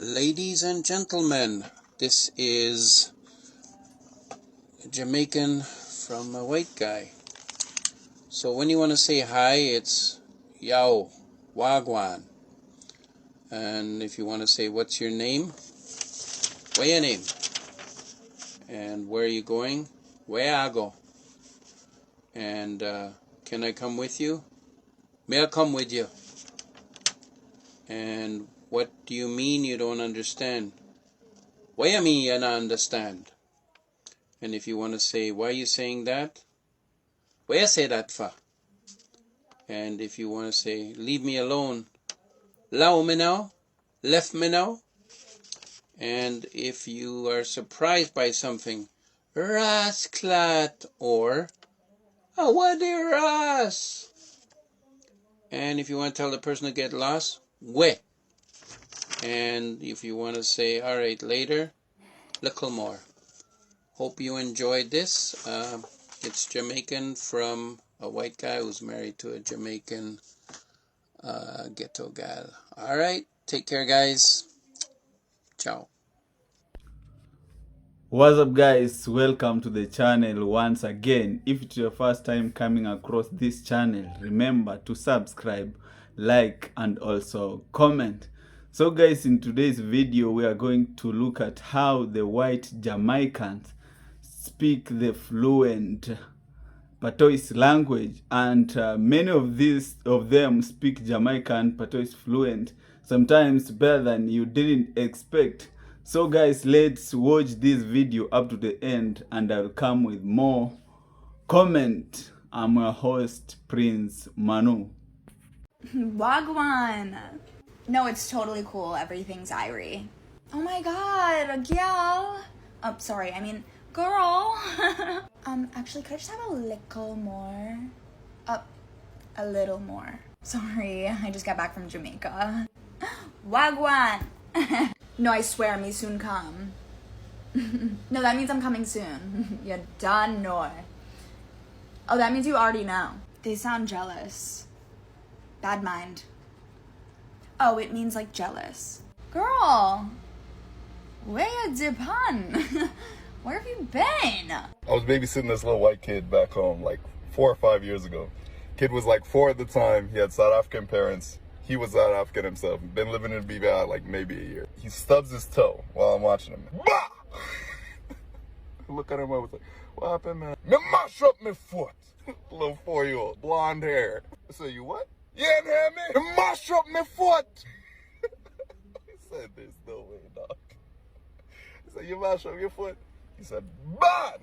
Ladies and gentlemen, this is a Jamaican from a white guy. So when you want to say hi, it's Yao, Wagwan. And if you want to say what's your name, what's your name? And where are you going? Where I go? And can I come with you? May I come with you? And what do you mean you don't understand? What do you mean you don't understand? And if you want to say, why are you saying that? What you say that for? And if you want to say, leave me alone, allow me now, left me now. And if you are surprised by something, rasclat, or what the ras? And if you want to tell the person to get lost, we. And if you want to say, all right, later, little more. Hope you enjoyed this. It's Jamaican from a white guy who's married to a Jamaican ghetto gal. All right, take care, guys. Ciao. What's up, guys? Welcome to the channel once again. If it's your first time coming across this channel, remember to subscribe, like, and also comment. So guys, in today's video we are going to look at how the white Jamaicans speak the fluent Patois language, and many of them speak Jamaican Patois fluent, sometimes better than you didn't expect. So guys, let's watch this video up to the end and I'll come with more comment. I'm your host, Prince Manu. Wagwan. No, it's totally cool. Everything's Irie. Oh my god, gal. Oh, sorry, I mean, girl. Actually, could I just have a little more? A little more. Sorry, I just got back from Jamaica. Wagwan. No, I swear, me soon come. No, that means I'm coming soon. You done know. Oh, that means you already know. They sound jealous. Bad mind. Oh, it means like jealous. Girl, where you dippin'? Where have you been? I was babysitting this little white kid back home like 4 or 5 years ago. Kid was like 4 at the time. He had South African parents. He was South African himself. Been living in BVI like maybe a year. He stubs his toe while I'm watching him. Bah! Look at him, I was like, what happened, man? Me mash up my foot. Little 4-year-old, blonde hair. I said, you what? You ain't hear me? Me mash up my foot. He said, there's no way, dog. He said, you mash up your foot? He said, bad.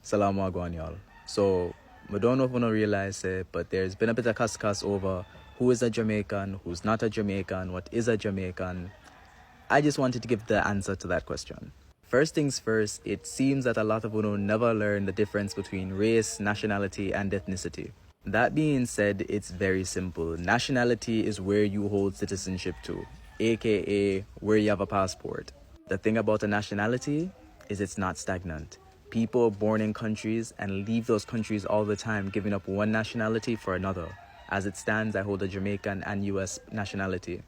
Salam alaikum, y'all. So, I don't know if you don't realize it, but there's been a bit of cuss over who is a Jamaican, who's not a Jamaican, what is a Jamaican. I just wanted to give the answer to that question. First things first, it seems that a lot of people never learn the difference between race, nationality, and ethnicity. That being said, it's very simple. Nationality is where you hold citizenship to, aka where you have a passport. The thing about a nationality is it's not stagnant. People are born in countries and leave those countries all the time, giving up one nationality for another. As it stands, I hold a Jamaican and US nationality.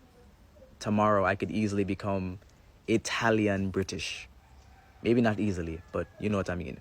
Tomorrow, I could easily become Italian British. Maybe not easily, but you know what I mean.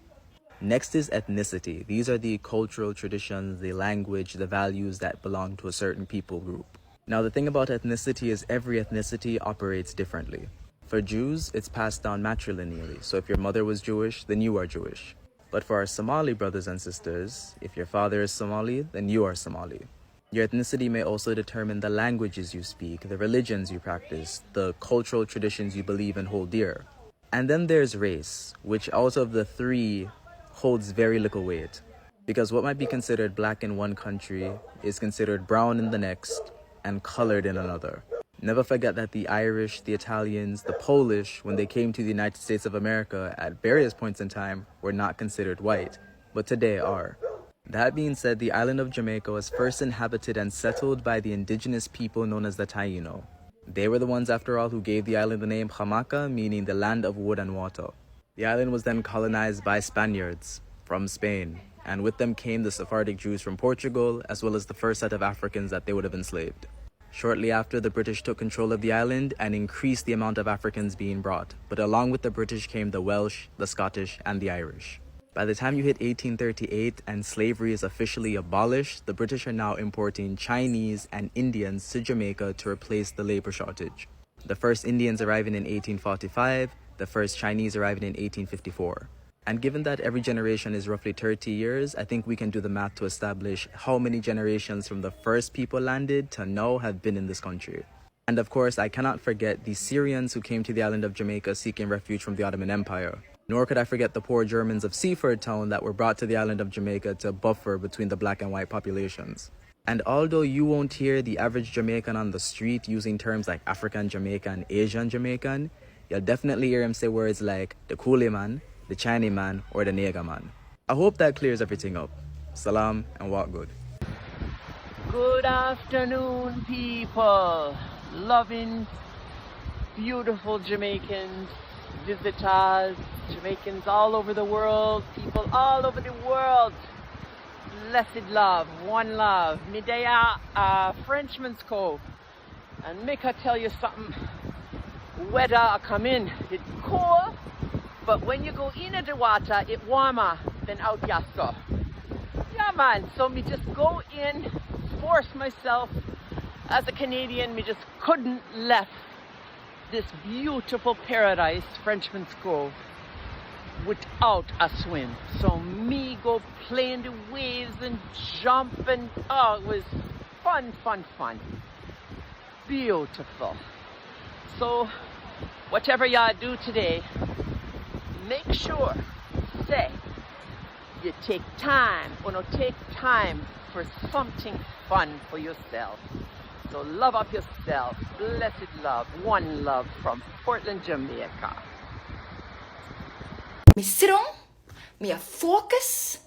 Next is ethnicity. These are the cultural traditions, the language, the values that belong to a certain people group. Now, the thing about ethnicity is every ethnicity operates differently. For Jews, it's passed down matrilineally. So if your mother was Jewish, then you are Jewish. But for our Somali brothers and sisters, if your father is Somali, then you are Somali. Your ethnicity may also determine the languages you speak, the religions you practice, the cultural traditions you believe and hold dear. And then there's race, which out of the three holds very little weight. Because what might be considered black in one country is considered brown in the next and colored in another. Never forget that the Irish, the Italians, the Polish, when they came to the United States of America at various points in time, were not considered white, but today are. That being said, the island of Jamaica was first inhabited and settled by the indigenous people known as the Taino. They were the ones, after all, who gave the island the name Jamaica, meaning the land of wood and water. The island was then colonized by Spaniards from Spain, and with them came the Sephardic Jews from Portugal, as well as the first set of Africans that they would have enslaved. Shortly after, the British took control of the island and increased the amount of Africans being brought. But along with the British came the Welsh, the Scottish, and the Irish. By the time you hit 1838 and slavery is officially abolished, the British are now importing Chinese and Indians to Jamaica to replace the labor shortage. The first Indians arriving in 1845, the first Chinese arriving in 1854. And given that every generation is roughly 30 years, I think we can do the math to establish how many generations from the first people landed to now have been in this country. And of course, I cannot forget the Syrians who came to the island of Jamaica seeking refuge from the Ottoman Empire. Nor could I forget the poor Germans of Seaford Town that were brought to the island of Jamaica to buffer between the black and white populations. And although you won't hear the average Jamaican on the street using terms like African Jamaican, Asian Jamaican, you'll definitely hear him say words like the coolie man, the Chinese man, or the nigger man. I hope that clears everything up. Salam and walk good. Good afternoon, people. Loving, beautiful Jamaicans, visitors, Jamaicans all over the world, people all over the world. Blessed love, one love. Midaya, Frenchman's Cove. And make I tell you something. Weather I come in, it's cold, but when you go into the water, it's warmer than out yasso. Yeah, man. So me just go in, force myself. As a Canadian, me just couldn't left this beautiful paradise, Frenchman's Cove, without a swim. So me go play in the waves and jump and oh, it was fun, fun, fun. Beautiful. So whatever y'all do today, make sure, say, you take time, or no, take time for something fun for yourself. So love up yourself. Blessed love. One love from Portland, Jamaica. Me sit down, me a focus,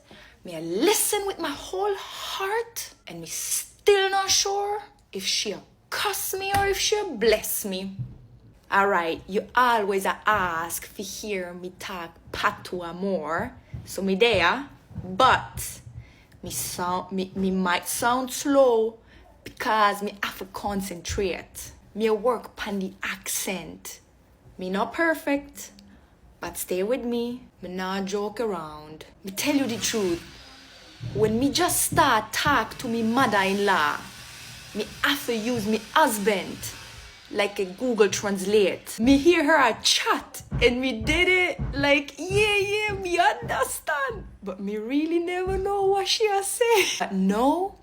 me a listen with my whole heart, and me still not sure if she a cuss me or if she a bless me. Alright, you always a ask fi hear me talk Patois more, so me there, but me might sound slow because me have to concentrate. Me work pon the accent. Me not perfect, but stay with me. Me not joke around. Me tell you the truth. When me just start talk to me mother-in-law, me have to use me husband like a Google Translate. Me hear her a chat and me did it like, yeah, me understand. But me really never know what she a say. But no,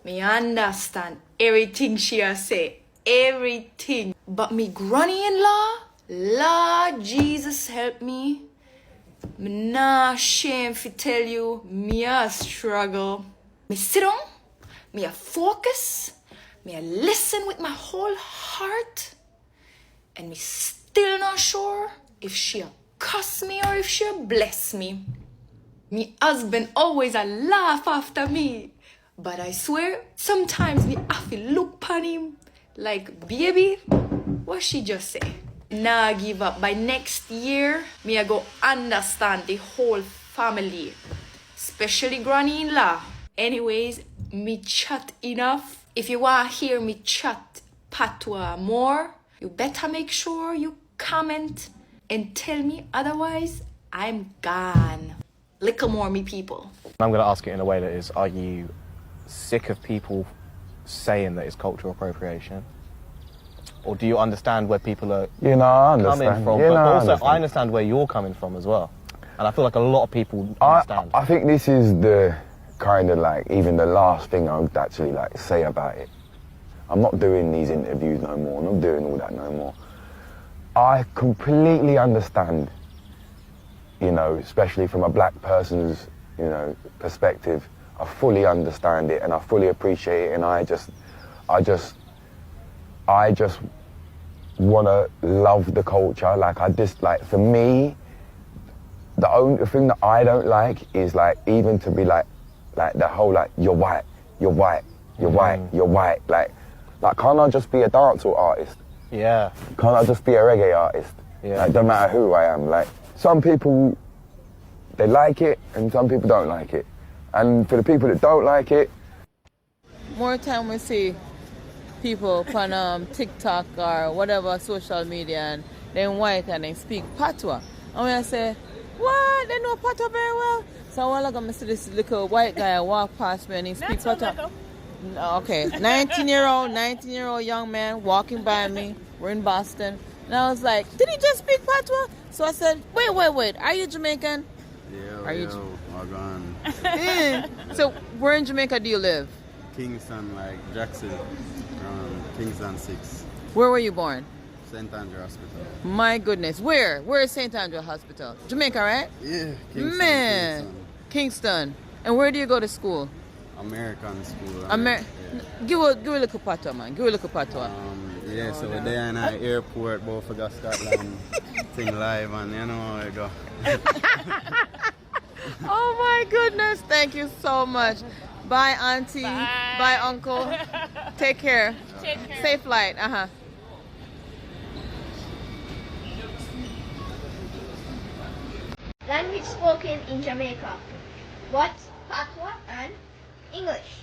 me understand everything she a say. Everything. But me granny-in-law, Lord Jesus help me. Me nah shame fi tell you, me a struggle. Me sit down, me a focus, me a listen with my whole heart, and me still not sure if she a cuss me or if she a bless me. Me husband always a laugh after me, but I swear sometimes me have to look pon him like, baby, what she just say? Nah give up. By next year, me a go understand the whole family, especially granny-in-law. Anyways, me chat enough. If you want to hear me chat Patois more, you better make sure you comment and tell me, otherwise I'm gone. Little more, me people. I'm going to ask it in a way that is, are you sick of people saying that it's cultural appropriation? Or do you understand where people are coming from? But also, I understand where you're coming from as well. And I feel like a lot of people understand. I think this is the kind of like, even the last thing I would actually like say about it. I'm not doing these interviews no more, I'm not doing all that no more. I completely understand, you know, especially from a black person's, you know, perspective. I fully understand it and I fully appreciate it, and I just want to love the culture. Like, for me, the only thing that I don't like is like, even to be like the whole like, you're white, like can't I just be a dancehall artist? Yeah. Can't I just be a reggae artist? Yeah. Like, don't matter who I am. Like, some people, they like it and some people don't like it. And for the people that don't like it, more time we see people on TikTok or whatever social media, and then white and they speak Patois. And when I say, what? They know Patois very well. So a while ago, I see this little white guy walk past me and he speaks Patois. Okay, 19-year-old young man walking by me. We're in Boston. And I was like, did he just speak Patois? So I said, wait, are you Jamaican? Yeah, Are you Wagon. So where in Jamaica do you live? Kingston, like Jackson, Kingston 6. Where were you born? St. Andrew Hospital. My goodness. Where? Where is St. Andrew Hospital? Jamaica, right? Yeah, Kingston. Man. Kingston. And where do you go to school? American school. Yeah. Give a little patois, man. Give a little patois. Yeah, so we're there in our airport, both for Scotland, thing live, and you know how it go. Oh my goodness. Thank you so much. Bye, Auntie. Bye, Uncle. Take care. Safe flight. Language spoken in Jamaica. What's Patois and English?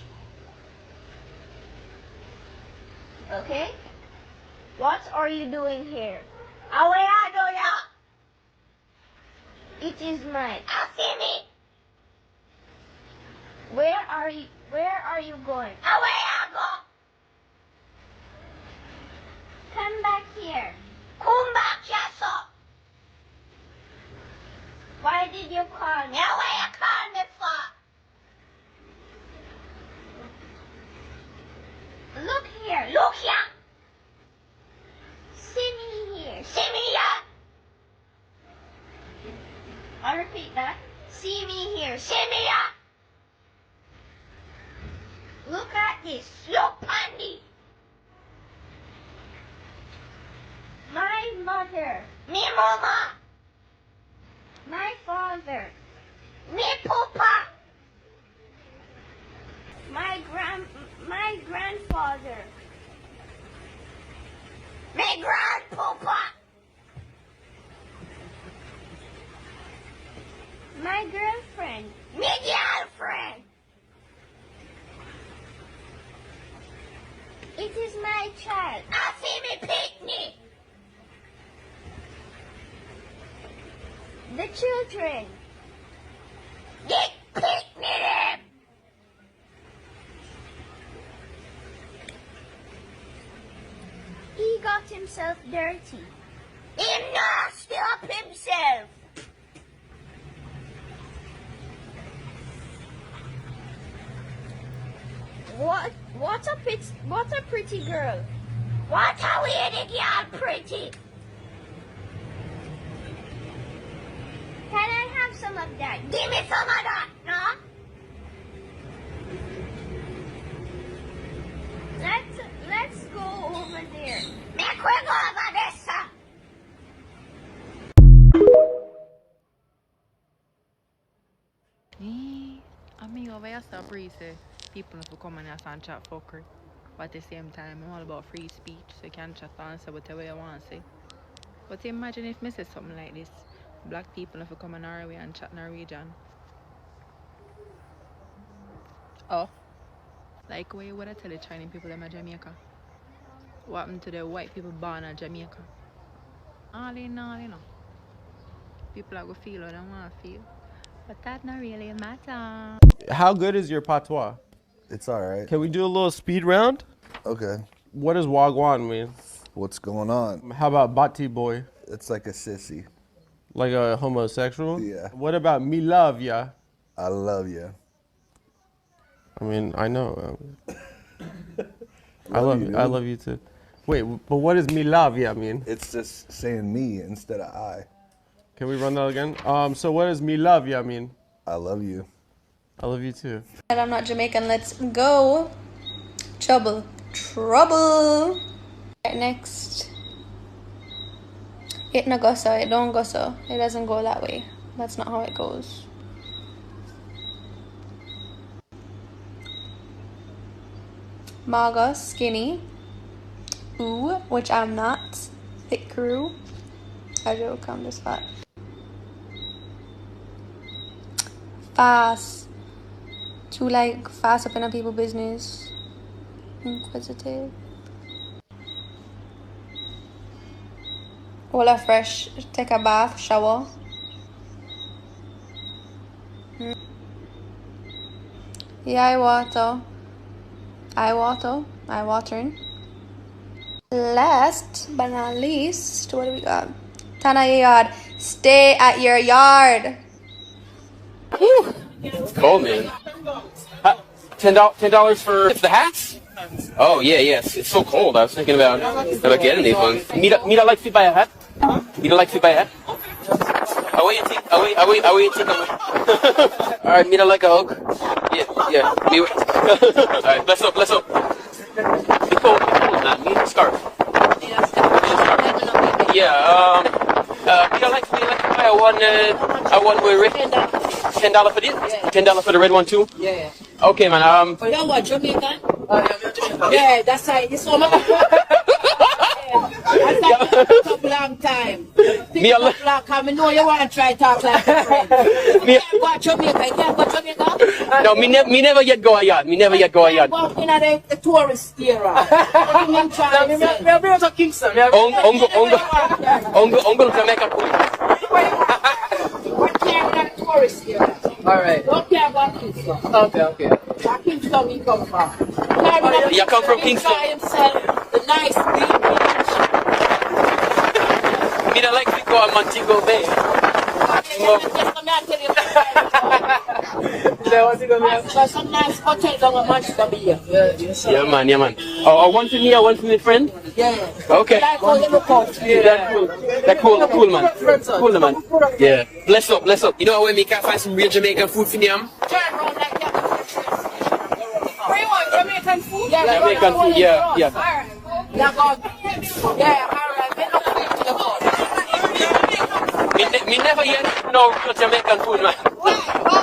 Okay? What are you doing here? Away I do ya! It is mine. See me! Where are you going? Away I go! Come back here. Come back, yes, sir. Why did you call me? Away you call me for? Look here. Look here. See me here. See me here. I'll repeat that. See me here. See me here. Look at this. Look, Pandy. My mother. Me mama. My father. Me papa. My grandfather. Me grandpapa. My girlfriend. Me girlfriend. It is my child. I see me picnic. The children. Get picnic. He got himself dirty. He nasty up himself. What a pretty girl. What a weird girl pretty. Can I have some of that? Give me some of that, no? Let's go over there. Make we go over there, sir. Amigo, voy a stop research. People have to come and chat fucker. But at the same time, I'm all about free speech, so you can chat and say whatever you want to say. But imagine if I say something like this. Black people have to come in our way and chat Norwegian. Oh. Like what you would I tell the Chinese people in Jamaica? What happened to the white people born in Jamaica? All they know. People are going to feel what they want to feel. But that not really matter. How good is your patois? It's alright. Can we do a little speed round? Okay. What does wagwan mean? What's going on? How about bati boy? It's like a sissy. Like a homosexual? Yeah. What about me love ya? I love ya. I mean, I know. I love you. I love you too. Wait, but what does me love ya mean? It's just saying me instead of I. Can we run that again? So what does me love ya mean? I love you. I love you too. I'm not Jamaican. Let's go. Trouble. Right, next. It no go so. It don't go so. It doesn't go that way. That's not how it goes. Maga, skinny. Ooh, which I'm not. Thick crew. I joke, I'm just fat. Fast. To like fast up in a people business. Inquisitive. Hold a fresh, take a bath, shower. Yeah, I watering. Last but not least, what do we got? Tana your yard. Stay at your yard. Oh man. $10 for the hats? Oh yeah, yes. It's so cold. I was thinking about getting these ones. Meet like fit by a hat? Meet like fit by a hat? Away you think. Alright, meet like a hug. Yeah. Alright, bless up. Be cold, man. Meet the scarf. Yeah, meet like I won with Rick. $10 for this? $10 for the red one too? Yeah. Okay, man. Oh, you what, Jamaican? Yeah, that's right. It's so much. That's like a long time. Me a long time. I know you want to try to talk like a friend. You can't go to Jamaica. You can't go to Jamaica? No, me never yet go a yard. Walk in the tourist area. I'm trying to say. I'm going to Kingston. Uncle Jamaica. Tourist area. Alright. Don't care about Kingston. Okay. Kingston we come from. You come from Kingston? Enjoy himself, the nice big beach. Me don't like to go to Montego Bay. Some nice hotel down in Montego Bay. Yeah, man. Oh, one for me, one for my friend? Yeah. Okay. Like how you look out. That's cool, man. Cool, man. Yeah. Bless up. You know where we can find some real Jamaican food for them? Turn around like that. Where you want Jamaican food? Jamaican food, yeah. Yeah, alright. Me never yet know Jamaican food, man.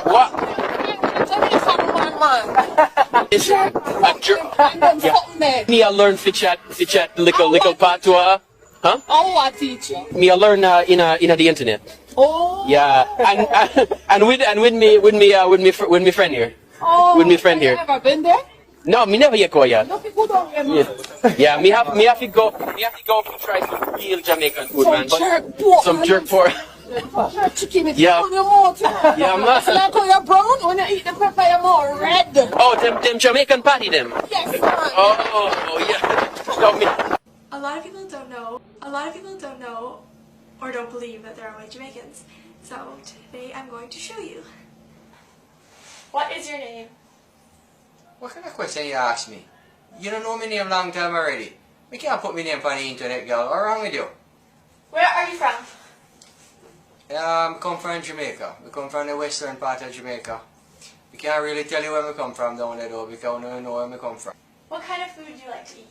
What? Me I learn to chat little Patois. Huh? Oh, I teach you. Me I learn in the internet. Oh. Yeah, and with me friend here. Oh. With me friend here. Have you ever been there? No, me never yet go yet. No people don't remember. Yeah, me have to go to try some real Jamaican food, man. Some jerk pork. Chicken with Yeah. on your mouth. Yeah, man. So like how you're brown, when you eat the pepper, you're more red. Oh, them Jamaican patty, them. Yes, man. Oh, yeah. No, me. A lot of people don't know or don't believe that there are white Jamaicans. So today I'm going to show you. What is your name? What kind of question you ask me? You don't know my name long time already. We can't put my name on the internet, girl. What's wrong with you? Where are you from? I come from Jamaica. We come from the western part of Jamaica. We can't really tell you where we come from down there though, because we don't know where we come from. What kind of food do you like to eat?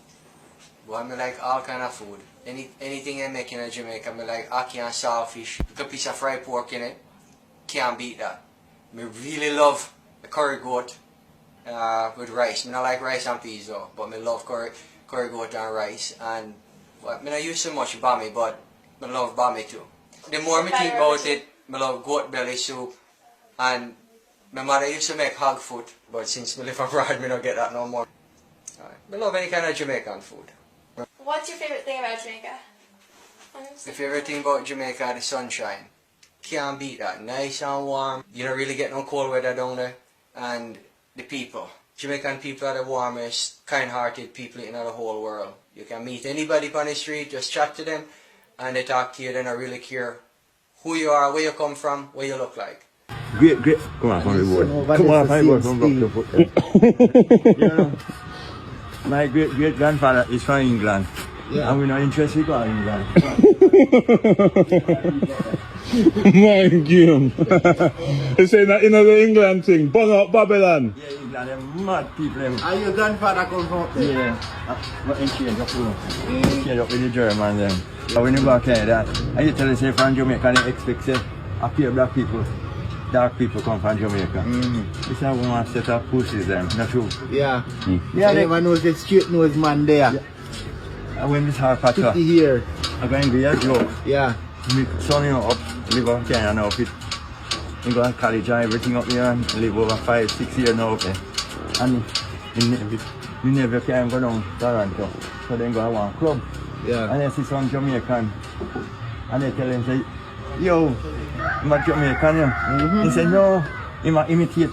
Well, I like all kind of food. Anything they make in Jamaica, I like ackee and saltfish. With a piece of fried pork in it. Can't beat that. I really love the curry goat with rice. I don't like rice and peas though, but I love curry goat and rice. And well, I don't use so much bami, but I love bami too. The more I think about it, I love goat belly soup. And my mother used to make hog foot, but since I live abroad, I don't get that no more. I love any kind of Jamaican food. What's your favorite thing about Jamaica? The favorite thing about Jamaica is the sunshine. Can't beat that. Nice and warm. You don't really get no cold weather down there. And the people. Jamaican people are the warmest, kind-hearted people in the whole world. You can meet anybody on the street, just chat to them, and they talk to you. They don't really care who you are, where you come from, what you look like. Great. Come on, from the board. Come on, from the board. Come rock the foot. You know, my great-grandfather is from England. Yeah. And we're not interested in England. My game. You say that in the England thing, bung up Babylon. Yeah, England, they're mad people. Are your grandfather come from? Yeah. But in change up with the German then. But when you go to Canada, and you tell them say from Jamaica, they expect say a few black people, dark people come from Jamaica. It's a one set of pussies them, not true. Yeah. Yeah, everyone knows the straight nose man there. Yeah. And when this hard Patois, here. I'm going to be a joke. Yeah. My son, you know, up, live up Kenya now, he go to college and everything up here and live over 5-6 years now up there. And you never can go down to Toronto. So then go to one club. Yeah. And I see some Jamaican And they tell him, say, yo, I'm a Jamaican, yeah. He said, no, I'm a imitate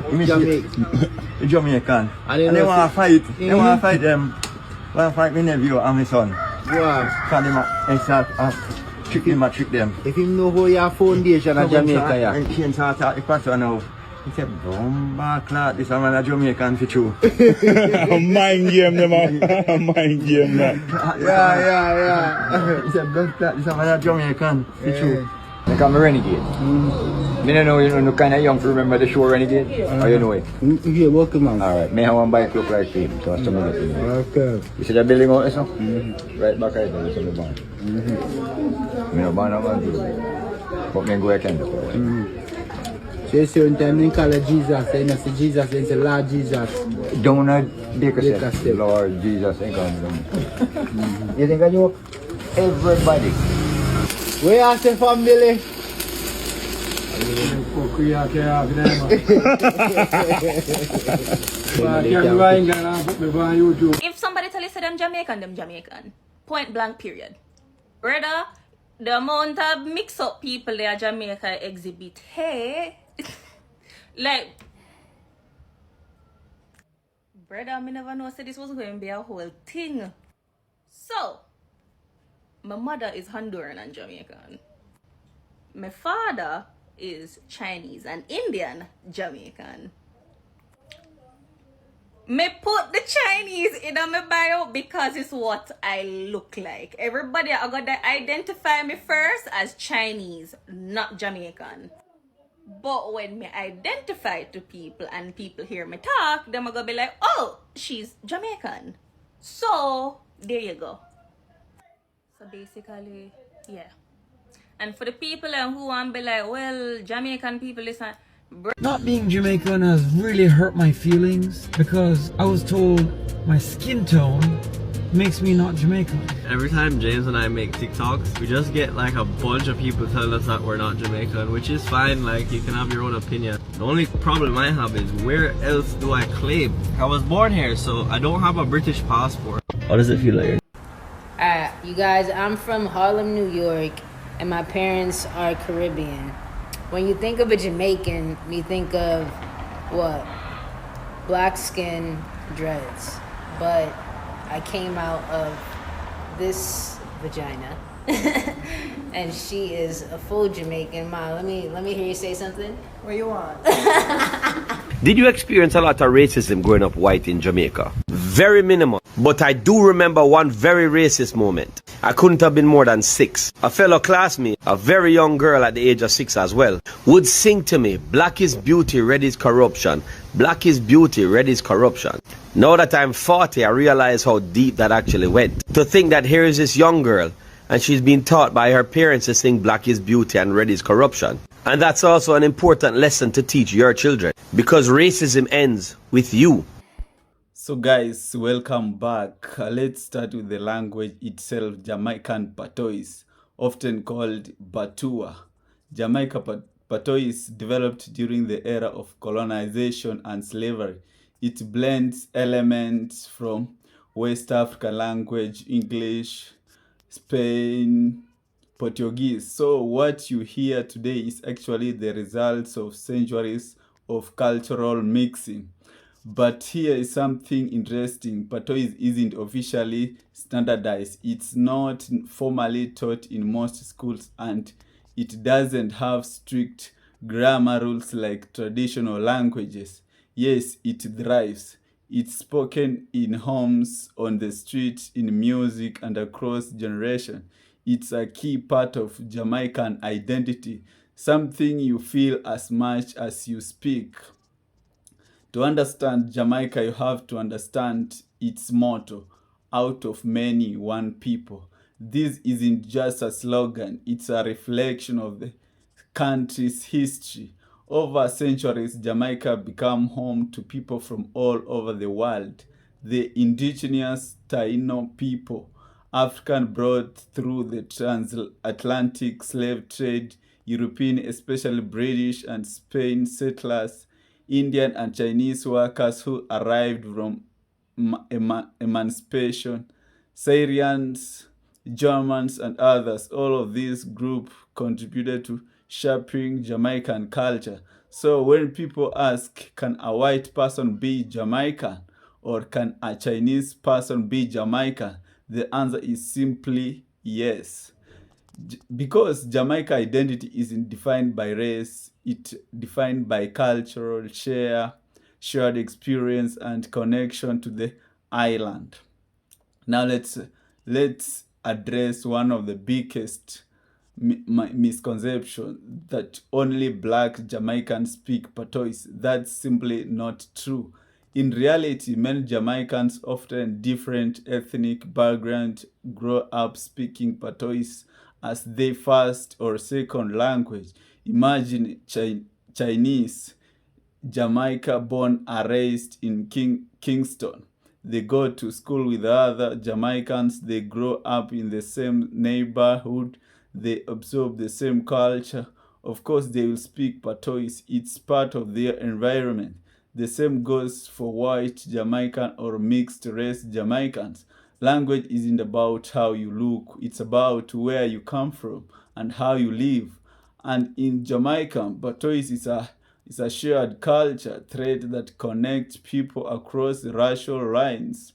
the Jamaican. And they want to fight. They want to fight them. Want to fight my nephew and my son. Wow. Because they trick them. If you know who your foundation of Jamaica, yeah. And he start the pastor now. He said, "Bomba clot, this man a Jamaican for true." Mind game, them. Mind game, man. Yeah. He said, "Blood clot, this man a Jamaican for true." They call me Renegade. I don't know, you know, kind of young to remember the show Renegade? Or you know it? Yeah, welcome on. Alright, me have one bike look like him, so that's something that you know. Okay. You see the building out there, no? Right back right there, you see the barn. Me no barn, I'm going to do it. But me go again for a while. So you see one time they call it Jesus, they don't say Jesus, they say Lord Jesus. Don't say Lord Jesus ain't coming. You think I know everybody? Where are the family? If somebody tell you say them Jamaican. Point blank period. Brother, the amount of mix up people there Jamaica exhibit, hey, like, brother, I never know say this was going to be a whole thing. So, my mother is Honduran and Jamaican. My father is Chinese and Indian Jamaican. Me put the Chinese in my bio because it's what I look like. Everybody are gonna identify me first as Chinese, not Jamaican. But when me identify to people and people hear me talk, them are gonna be like, oh, she's Jamaican. So, there you go. So basically, yeah. And for the people who want to be like, well, Jamaican people listen. Not being Jamaican has really hurt my feelings because I was told my skin tone makes me not Jamaican. Every time James and I make TikToks, we just get like a bunch of people telling us that we're not Jamaican, which is fine, like you can have your own opinion. The only problem I have is where else do I claim? I was born here, so I don't have a British passport. How does it feel like? Alright, you guys, I'm from Harlem, New York, and my parents are Caribbean. When you think of a Jamaican, you think of what? Black skin, dreads. But I came out of this vagina, and she is a full Jamaican. Ma, let me hear you say something. What you want? Did you experience a lot of racism growing up white in Jamaica? Very minimal. But I do remember one very racist moment. I couldn't have been more than 6. A fellow classmate, a very young girl at the age of 6 as well, would sing to me, "Black is beauty, red is corruption. Black is beauty, red is corruption." Now that I'm 40, I realize how deep that actually went. To think that here is this young girl, and she's been taught by her parents to sing black is beauty and red is corruption. And that's also an important lesson to teach your children, because racism ends with you. So guys, welcome back. Let's start with the language itself, Jamaican Patois, often called Patois. Patois developed during the era of colonization and slavery. It blends elements from West African language, English, Spain, Portuguese. So what you hear today is actually the results of centuries of cultural mixing. But here is something interesting. Patois isn't officially standardized. It's not formally taught in most schools, and it doesn't have strict grammar rules like traditional languages. Yes, it thrives. It's spoken in homes, on the streets, in music, and across generations. It's a key part of Jamaican identity, something you feel as much as you speak. To understand Jamaica, you have to understand its motto, out of many, one people. This isn't just a slogan, it's a reflection of the country's history. Over centuries, Jamaica became home to people from all over the world. The indigenous Taino people, African brought through the transatlantic slave trade, European, especially British and Spain settlers, Indian and Chinese workers who arrived from emancipation, Syrians, Germans, and others. All of these groups contributed to shaping Jamaican culture. So when people ask, can a white person be Jamaican? Or can a Chinese person be Jamaican? The answer is simply yes. Because Jamaica identity isn't defined by race, it's defined by cultural shared experience and connection to the island. Now let's address one of the biggest misconception that only black Jamaicans speak Patois. That's simply not true. In reality, many Jamaicans, often different ethnic background, grow up speaking Patois as their first or second language. Imagine Chinese Jamaica born and raised in Kingston. They go to school with other Jamaicans. They grow up in the same neighborhood. They absorb the same culture. Of course, they will speak Patois. It's part of their environment. The same goes for white Jamaican or mixed race Jamaicans. Language isn't about how you look. It's about where you come from and how you live. And in Jamaica, Patois is a shared culture thread that connects people across racial lines.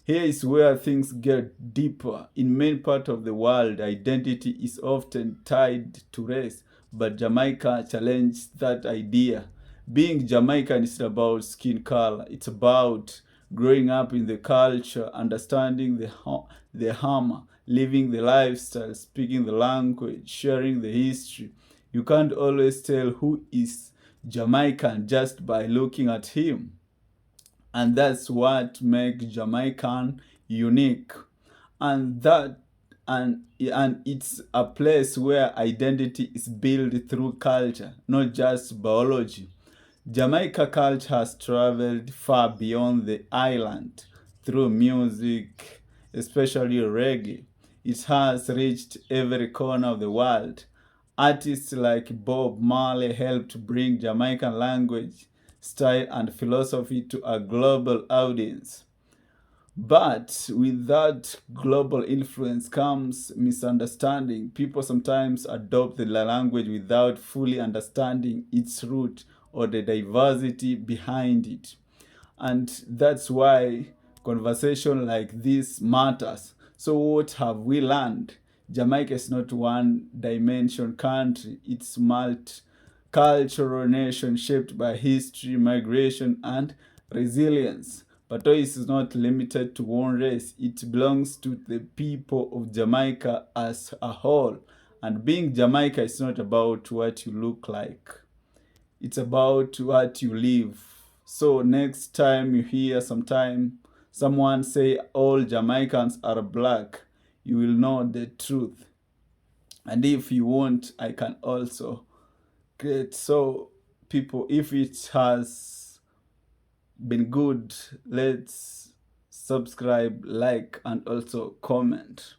Here is where things get deeper. In many parts of the world, identity is often tied to race, but Jamaica challenged that idea. Being Jamaican is about skin color. It's about growing up in the culture, understanding the hammer, living the lifestyle, speaking the language, sharing the history. You can't always tell who is Jamaican just by looking at him. And that's what makes Jamaican unique. And it's a place where identity is built through culture, not just biology. Jamaica culture has traveled far beyond the island through music, especially reggae. It has reached every corner of the world. Artists like Bob Marley helped bring Jamaican language, style, and philosophy to a global audience. But with that global influence comes misunderstanding. People sometimes adopt the language without fully understanding its root or the diversity behind it. And that's why conversation like this matters. So what have we learned? Jamaica is not one dimension country. It's multicultural nation shaped by history, migration, and resilience. Patois is not limited to one race. It belongs to the people of Jamaica as a whole. And being Jamaica is not about what you look like. It's about what you live. So next time you hear someone say all Jamaicans are black, you will know the truth. And if you want, I can also create so people, if it has been good, let's subscribe, like, and also comment.